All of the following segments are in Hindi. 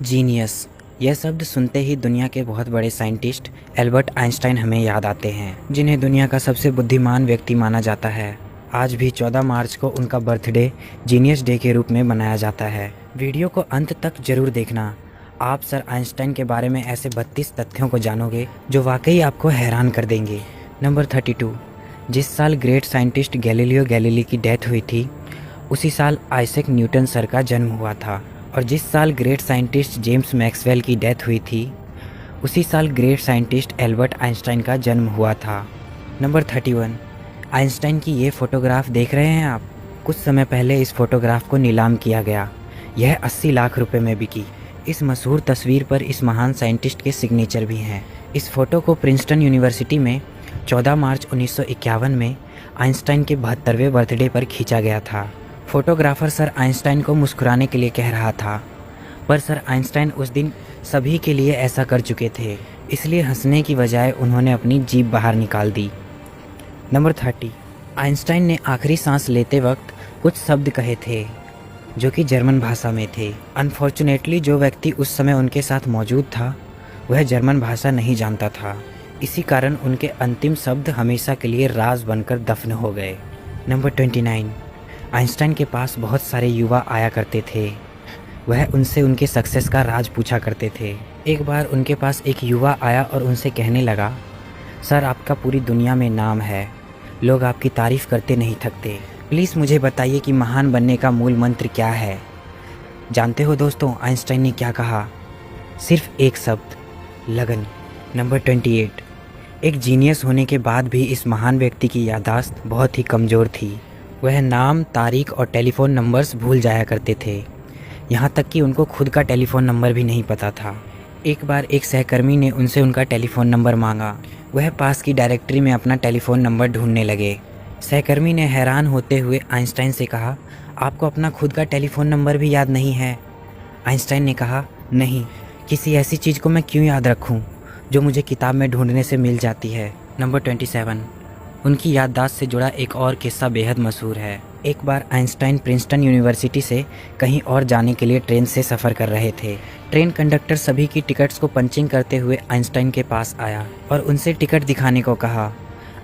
जीनियस, यह शब्द सुनते ही दुनिया के बहुत बड़े साइंटिस्ट एल्बर्ट आइंस्टाइन हमें याद आते हैं, जिन्हें दुनिया का सबसे बुद्धिमान व्यक्ति माना जाता है। आज भी 14 मार्च को उनका बर्थडे जीनियस डे के रूप में मनाया जाता है। वीडियो को अंत तक जरूर देखना। आप सर आइंस्टाइन के बारे में ऐसे 32 तथ्यों को जानोगे जो वाकई आपको हैरान कर देंगे। नंबर 32, जिस साल ग्रेट साइंटिस्ट गैलीलियो गैलीली की डेथ हुई थी, उसी साल आइजैक न्यूटन सर का जन्म हुआ था। और जिस साल ग्रेट साइंटिस्ट जेम्स मैक्सवेल की डेथ हुई थी, उसी साल ग्रेट साइंटिस्ट एल्बर्ट आइंस्टाइन का जन्म हुआ था। नंबर 31, आइंस्टाइन की ये फ़ोटोग्राफ देख रहे हैं आप। कुछ समय पहले इस फ़ोटोग्राफ को नीलाम किया गया। यह 80 लाख रुपए में बिकी। इस मशहूर तस्वीर पर इस महान साइंटिस्ट के सिग्नेचर भी हैं। इस फ़ोटो को प्रिंसटन यूनिवर्सिटी में 14 मार्च 1951 में आइंस्टाइन के 72वें बर्थडे पर खींचा गया था। फोटोग्राफर सर आइंस्टाइन को मुस्कुराने के लिए कह रहा था, पर सर आइंस्टाइन उस दिन सभी के लिए ऐसा कर चुके थे, इसलिए हंसने की बजाय उन्होंने अपनी जीभ बाहर निकाल दी। नंबर 30, आइंस्टाइन ने आखिरी सांस लेते वक्त कुछ शब्द कहे थे जो कि जर्मन भाषा में थे। अनफॉर्चुनेटली जो व्यक्ति उस समय उनके साथ मौजूद था वह जर्मन भाषा नहीं जानता था। इसी कारण उनके अंतिम शब्द हमेशा के लिए राज बनकर दफन हो गए। नंबर 29, आइंस्टाइन के पास बहुत सारे युवा आया करते थे। वह उनसे उनके सक्सेस का राज पूछा करते थे। एक बार उनके पास एक युवा आया और उनसे कहने लगा, सर आपका पूरी दुनिया में नाम है, लोग आपकी तारीफ़ करते नहीं थकते, प्लीज़ मुझे बताइए कि महान बनने का मूल मंत्र क्या है। जानते हो दोस्तों आइंस्टाइन ने क्या कहा? सिर्फ एक शब्द, लगन। नंबर 28, एक जीनियस होने के बाद भी इस महान व्यक्ति की याददाश्त बहुत ही कमज़ोर थी। वह नाम, तारीख और टेलीफ़ोन नंबर्स भूल जाया करते थे। यहाँ तक कि उनको खुद का टेलीफ़ोन नंबर भी नहीं पता था। एक बार एक सहकर्मी ने उनसे उनका टेलीफ़ोन नंबर मांगा। वह पास की डायरेक्टरी में अपना टेलीफ़ोन नंबर ढूंढने लगे। सहकर्मी ने हैरान होते हुए आइंस्टाइन से कहा, आपको अपना खुद का टेलीफ़ोन नंबर भी याद नहीं है? आइंस्टाइन ने कहा, नहीं, किसी ऐसी चीज़ को मैं क्यों याद रखूँ जो मुझे किताब में ढूंढने से मिल जाती है। नंबर 27, उनकी याददाश्त से जुड़ा एक और किस्सा बेहद मशहूर है। एक बार आइंस्टाइन प्रिंसटन यूनिवर्सिटी से कहीं और जाने के लिए ट्रेन से सफ़र कर रहे थे। ट्रेन कंडक्टर सभी की टिकट्स को पंचिंग करते हुए आइंस्टाइन के पास आया और उनसे टिकट दिखाने को कहा।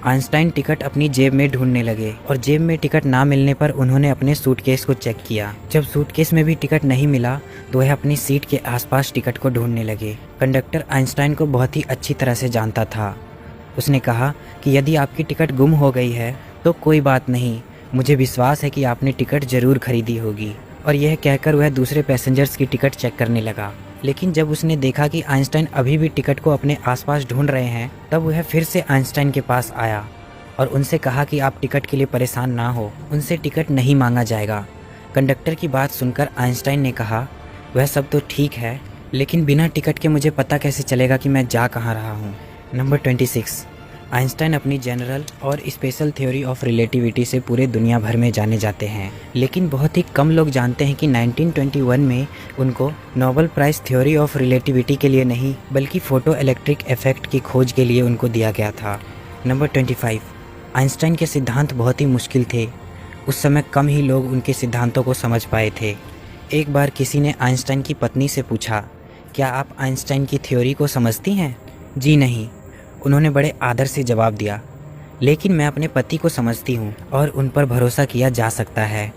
आइंस्टाइन टिकट अपनी जेब में ढूंढने लगे और जेब में टिकट ना मिलने पर उन्होंने अपने सूटकेस को चेक किया। जब सूटकेस में भी टिकट नहीं मिला तो वह अपनी सीट के आसपास टिकट को ढूंढने लगे। कंडक्टर आइंस्टाइन को बहुत ही अच्छी तरह से जानता था। उसने कहा कि यदि आपकी टिकट गुम हो गई है तो कोई बात नहीं, मुझे विश्वास है कि आपने टिकट ज़रूर खरीदी होगी। और यह कहकर वह दूसरे पैसेंजर्स की टिकट चेक करने लगा। लेकिन जब उसने देखा कि आइंस्टाइन अभी भी टिकट को अपने आसपास ढूंढ रहे हैं, तब वह फिर से आइंस्टाइन के पास आया और उनसे कहा कि आप टिकट के लिए परेशान ना हो, उनसे टिकट नहीं मांगा जाएगा। कंडक्टर की बात सुनकर आइंस्टाइन ने कहा, वह सब तो ठीक है, लेकिन बिना टिकट के मुझे पता कैसे चलेगा कि मैं जा कहाँ रहा हूँ। नंबर 26, आइंस्टाइन अपनी जनरल और स्पेशल थ्योरी ऑफ रिलेटिविटी से पूरे दुनिया भर में जाने जाते हैं, लेकिन बहुत ही कम लोग जानते हैं कि 1921 में उनको Nobel prize theory of relativity के लिए नहीं बल्कि फोटो इलेक्ट्रिक इफेक्ट की खोज के लिए उनको दिया गया था। नंबर 25, आइंस्टाइन के सिद्धांत बहुत ही मुश्किल थे। उस समय कम ही लोग उनके सिद्धांतों को समझ पाए थे। एक बार किसी ने आइंस्टाइन की पत्नी से पूछा, क्या आप आइंस्टाइन की थ्योरी को समझती हैं? जी नहीं, उन्होंने बड़े आदर से जवाब दिया, लेकिन मैं अपने पति को समझती हूँ और उन पर भरोसा किया जा सकता है।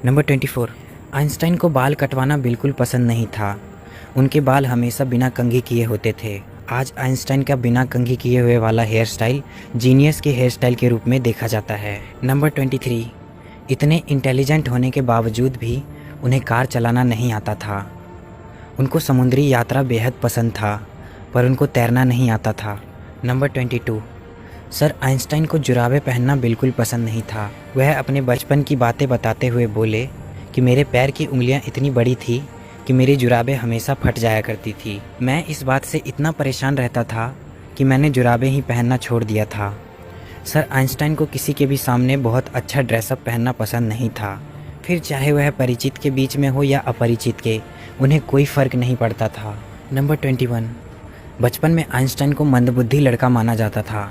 नंबर 24, आइंस्टाइन को बाल कटवाना बिल्कुल पसंद नहीं था। उनके बाल हमेशा बिना कंघी किए होते थे। आज आइंस्टाइन का बिना कंघी किए हुए वाला हेयर स्टाइल जीनियस के हेयर स्टाइल के रूप में देखा जाता है। नंबर 23, इतने इंटेलिजेंट होने के बावजूद भी उन्हें कार चलाना नहीं आता था। उनको समुद्री यात्रा बेहद पसंद था, पर उनको तैरना नहीं आता था। नंबर 22, सर आइंस्टाइन को जुराबें पहनना बिल्कुल पसंद नहीं था। वह अपने बचपन की बातें बताते हुए बोले कि मेरे पैर की उंगलियां इतनी बड़ी थी कि मेरी जुराबें हमेशा फट जाया करती थी। मैं इस बात से इतना परेशान रहता था कि मैंने जुराबें ही पहनना छोड़ दिया था। सर आइंस्टाइन को किसी के भी सामने बहुत अच्छा ड्रेसअप पहनना पसंद नहीं था, फिर चाहे वह परिचित के बीच में हो या अपरिचित के, उन्हें कोई फ़र्क नहीं पड़ता था। नंबर 21, बचपन में आइंस्टाइन को मंदबुद्धि लड़का माना जाता था।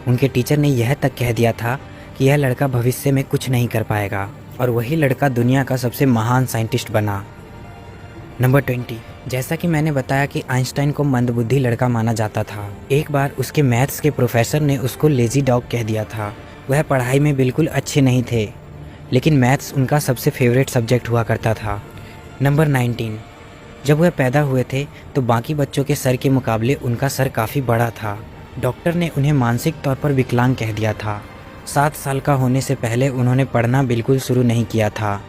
उनके टीचर ने यह तक कह दिया था कि यह लड़का भविष्य में कुछ नहीं कर पाएगा, और वही लड़का दुनिया का सबसे महान साइंटिस्ट बना। नंबर 20, जैसा कि मैंने बताया कि आइंस्टाइन को मंदबुद्धि लड़का माना जाता था। एक बार उसके मैथ्स के प्रोफेसर ने उसको लेजी डॉग कह दिया था। वह पढ़ाई में बिल्कुल अच्छे नहीं थे, लेकिन मैथ्स उनका सबसे फेवरेट सब्जेक्ट हुआ करता था। नंबर 19, जब वह पैदा हुए थे तो बाकी बच्चों के सर के मुकाबले उनका सर काफ़ी बड़ा था। डॉक्टर ने उन्हें मानसिक तौर पर विकलांग कह दिया था। 7 साल का होने से पहले उन्होंने पढ़ना बिल्कुल शुरू नहीं किया था।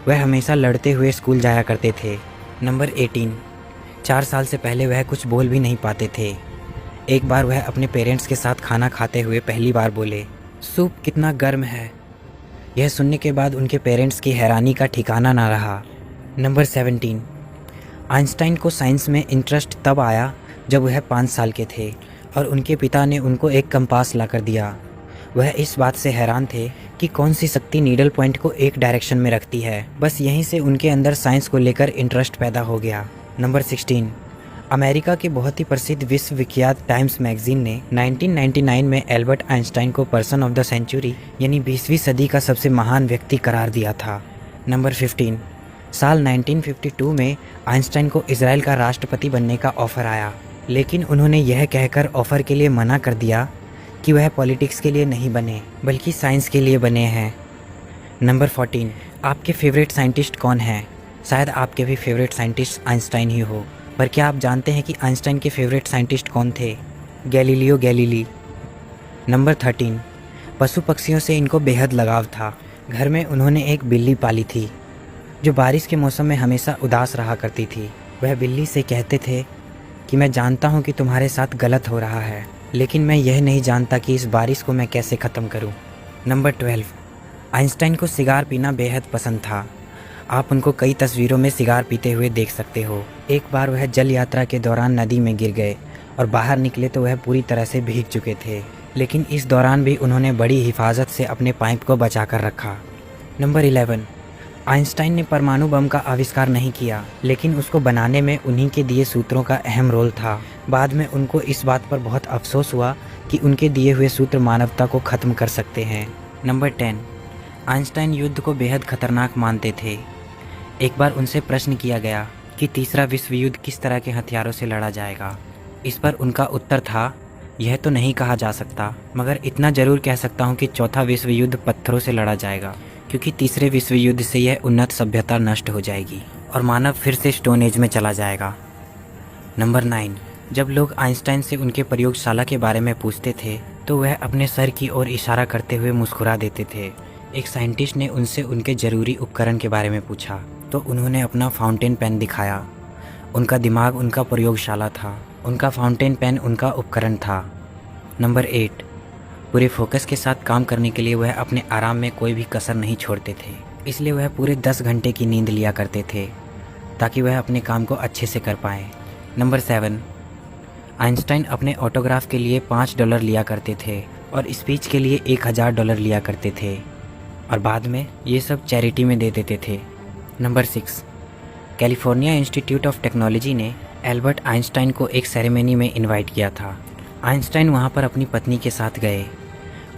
वह हमेशा लड़ते हुए स्कूल जाया करते थे। नंबर 18, 4 साल से पहले वह कुछ बोल भी नहीं पाते थे। एक बार वह अपने पेरेंट्स के साथ खाना खाते हुए पहली बार बोले, सूप कितना गर्म है। यह सुनने के बाद उनके पेरेंट्स की हैरानी का ठिकाना ना रहा। नंबर 17, आइंस्टाइन को साइंस में इंटरेस्ट तब आया जब वह 5 साल के थे और उनके पिता ने उनको एक कंपास ला कर दिया। वह इस बात से हैरान थे कि कौन सी शक्ति नीडल पॉइंट को एक डायरेक्शन में रखती है। बस यहीं से उनके अंदर साइंस को लेकर इंटरेस्ट पैदा हो गया। नंबर 16, अमेरिका के बहुत ही प्रसिद्ध विश्वविख्यात टाइम्स मैगजीन ने 1999 में एल्बर्ट आइंस्टाइन को पर्सन ऑफ द सेंचुरी यानी 20वीं सदी का सबसे महान व्यक्ति करार दिया था। नंबर 15, साल 1952 में आइंस्टाइन को इजराइल का राष्ट्रपति बनने का ऑफ़र आया, लेकिन उन्होंने यह कहकर ऑफ़र के लिए मना कर दिया कि वह पॉलिटिक्स के लिए नहीं बने बल्कि साइंस के लिए बने हैं। नंबर 14, आपके फेवरेट साइंटिस्ट कौन हैं? शायद आपके भी फेवरेट साइंटिस्ट आइंस्टाइन ही हो, पर क्या आप जानते हैं कि आइंस्टाइन के फेवरेट साइंटिस्ट कौन थे? Galileo Galilei. नंबर 13, पशु पक्षियों से इनको बेहद लगाव था। घर में उन्होंने एक बिल्ली पाली थी जो बारिश के मौसम में हमेशा उदास रहा करती थी। वह बिल्ली से कहते थे कि मैं जानता हूँ कि तुम्हारे साथ गलत हो रहा है, लेकिन मैं यह नहीं जानता कि इस बारिश को मैं कैसे ख़त्म करूं। नंबर 12, आइंस्टाइन को सिगार पीना बेहद पसंद था। आप उनको कई तस्वीरों में सिगार पीते हुए देख सकते हो। एक बार वह जल यात्रा के दौरान नदी में गिर गए और बाहर निकले तो वह पूरी तरह से भीग चुके थे, लेकिन इस दौरान भी उन्होंने बड़ी हिफाजत से अपने पाइप को बचा कर रखा। नंबर 11, आइंस्टाइन ने परमाणु बम का आविष्कार नहीं किया, लेकिन उसको बनाने में उन्हीं के दिए सूत्रों का अहम रोल था। बाद में उनको इस बात पर बहुत अफसोस हुआ कि उनके दिए हुए सूत्र मानवता को ख़त्म कर सकते हैं। नंबर 10, आइंस्टाइन युद्ध को बेहद खतरनाक मानते थे। एक बार उनसे प्रश्न किया गया कि तीसरा विश्व युद्ध किस तरह के हथियारों से लड़ा जाएगा। इस पर उनका उत्तर था, यह तो नहीं कहा जा सकता, मगर इतना ज़रूर कह सकता हूँ कि चौथा विश्व युद्ध पत्थरों से लड़ा जाएगा, क्योंकि तीसरे विश्व युद्ध से यह उन्नत सभ्यता नष्ट हो जाएगी और मानव फिर से स्टोन एज में चला जाएगा। नंबर 9, जब लोग आइंस्टाइन से उनके प्रयोगशाला के बारे में पूछते थे तो वह अपने सर की ओर इशारा करते हुए मुस्कुरा देते थे। एक साइंटिस्ट ने उनसे उनके ज़रूरी उपकरण के बारे में पूछा तो उन्होंने अपना फाउंटेन पेन दिखाया। उनका दिमाग उनका प्रयोगशाला था, उनका फाउंटेन पेन उनका उपकरण था। नंबर 8, पूरे फोकस के साथ काम करने के लिए वह अपने आराम में कोई भी कसर नहीं छोड़ते थे, इसलिए वह पूरे 10 घंटे की नींद लिया करते थे ताकि वह अपने काम को अच्छे से कर पाएँ। नंबर 7, आइंस्टाइन अपने ऑटोग्राफ के लिए $5 लिया करते थे और स्पीच के लिए $1000 लिया करते थे और बाद में ये सब चैरिटी में दे देते थे। Number 6, California institute of technology ने एल्बर्ट आइंस्टाइन को एक सेरेमनी में इनवाइट किया था। आइंस्टाइन वहाँ पर अपनी पत्नी के साथ गए।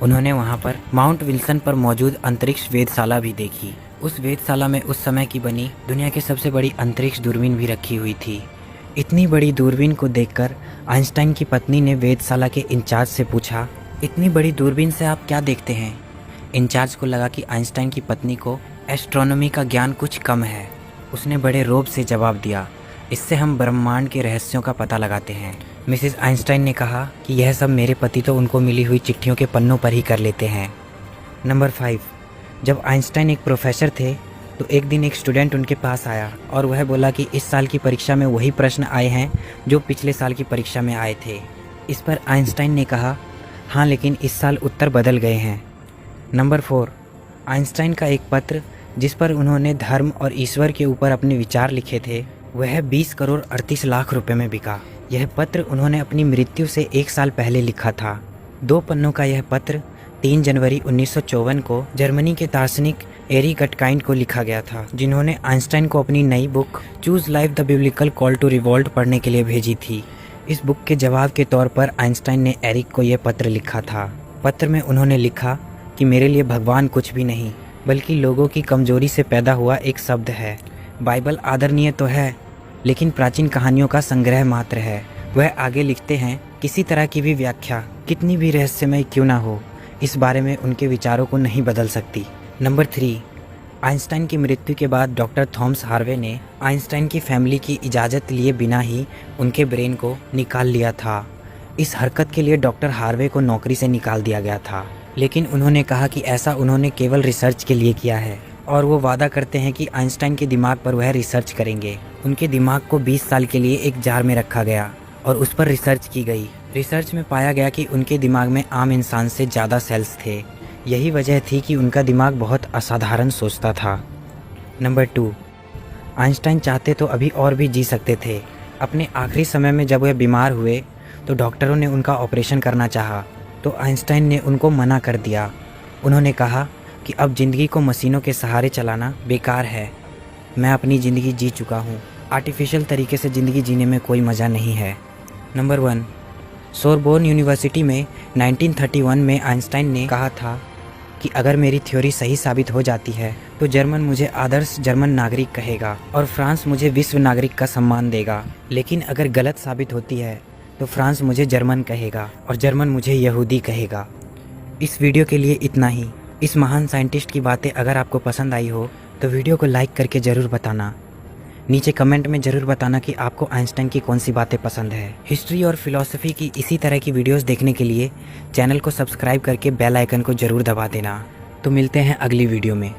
उन्होंने वहाँ पर माउंट विल्सन पर मौजूद अंतरिक्ष वेधशाला भी देखी। उस वेधशाला में उस समय की बनी दुनिया की सबसे बड़ी अंतरिक्ष दूरबीन भी रखी हुई थी। इतनी बड़ी दूरबीन को देखकर आइंस्टाइन की पत्नी ने वेधशाला के इंचार्ज से पूछा, इतनी बड़ी दूरबीन से आप क्या देखते हैं? इंचार्ज को लगा कि आइंस्टाइन की पत्नी को एस्ट्रोनॉमी का ज्ञान कुछ कम है। उसने बड़े रोब से जवाब दिया, इससे हम ब्रह्मांड के रहस्यों का पता लगाते हैं। मिसेस आइंस्टाइन ने कहा कि यह सब मेरे पति तो उनको मिली हुई चिट्ठियों के पन्नों पर ही कर लेते हैं। नंबर 5, जब आइंस्टाइन एक प्रोफेसर थे तो एक दिन एक स्टूडेंट उनके पास आया और वह बोला कि इस साल की परीक्षा में वही प्रश्न आए हैं जो पिछले साल की परीक्षा में आए थे। इस पर आइंस्टाइन ने कहा, हाँ लेकिन इस साल उत्तर बदल गए हैं। नंबर 4, आइंस्टाइन का एक पत्र जिस पर उन्होंने धर्म और ईश्वर के ऊपर अपने विचार लिखे थे वह 20 करोड़ 38 लाख रुपए में बिका। यह पत्र उन्होंने अपनी मृत्यु से 1 साल पहले लिखा था। 2 पन्नों का यह पत्र 3 जनवरी 1954 को जर्मनी के दार्शनिक एरी गटकाइंड को लिखा गया था, जिन्होंने आइंस्टाइन को अपनी नई book choose life the biblical call to revolt पढ़ने के लिए भेजी थी। इस बुक के जवाब के तौर पर आइंस्टाइन ने एरिक को यह पत्र लिखा था। पत्र में उन्होंने लिखा कि मेरे लिए भगवान कुछ भी नहीं बल्कि लोगों की कमजोरी से पैदा हुआ एक शब्द है। बाइबल आदरणीय तो है लेकिन प्राचीन कहानियों का संग्रह मात्र है। वह आगे लिखते हैं, किसी तरह की भी व्याख्या कितनी भी रहस्यमय क्यों ना हो, इस बारे में उनके विचारों को नहीं बदल सकती। नंबर 3, आइंस्टाइन की मृत्यु के बाद डॉक्टर थॉमस हार्वे ने आइंस्टाइन की फैमिली की इजाज़त लिए बिना ही उनके ब्रेन को निकाल लिया था। इस हरकत के लिए डॉक्टर हार्वे को नौकरी से निकाल दिया गया था, लेकिन उन्होंने कहा कि ऐसा उन्होंने केवल रिसर्च के लिए किया है और वो वादा करते हैं कि आइंस्टाइन के दिमाग पर वह रिसर्च करेंगे। उनके दिमाग को 20 साल के लिए एक जार में रखा गया और उस पर रिसर्च की गई। रिसर्च में पाया गया कि उनके दिमाग में आम इंसान से ज़्यादा सेल्स थे। यही वजह थी कि उनका दिमाग बहुत असाधारण सोचता था। नंबर 2, आइंस्टाइन चाहते तो अभी और भी जी सकते थे। अपने आखिरी समय में जब वह बीमार हुए तो डॉक्टरों ने उनका ऑपरेशन करना चाहा, तो आइंस्टाइन ने उनको मना कर दिया। उन्होंने कहा कि अब ज़िंदगी को मशीनों के सहारे चलाना बेकार है। मैं अपनी ज़िंदगी जी चुका हूँ। आर्टिफिशियल तरीके से ज़िंदगी जीने में कोई मज़ा नहीं है। नंबर 1, सोरबोर्न यूनिवर्सिटी में 1931 में आइंस्टाइन ने कहा था कि अगर मेरी थ्योरी सही साबित हो जाती है तो जर्मन मुझे आदर्श जर्मन नागरिक कहेगा और फ्रांस मुझे विश्व नागरिक का सम्मान देगा। लेकिन अगर गलत साबित होती है तो फ्रांस मुझे जर्मन कहेगा और जर्मन मुझे यहूदी कहेगा। इस वीडियो के लिए इतना ही। इस महान साइंटिस्ट की बातें अगर आपको पसंद आई हो तो वीडियो को लाइक करके ज़रूर बताना। नीचे कमेंट में ज़रूर बताना कि आपको आइंस्टाइन की कौन सी बातें पसंद है। हिस्ट्री और फिलॉसफी की इसी तरह की वीडियोस देखने के लिए चैनल को सब्सक्राइब करके बेल आइकन को ज़रूर दबा देना। तो मिलते हैं अगली वीडियो में।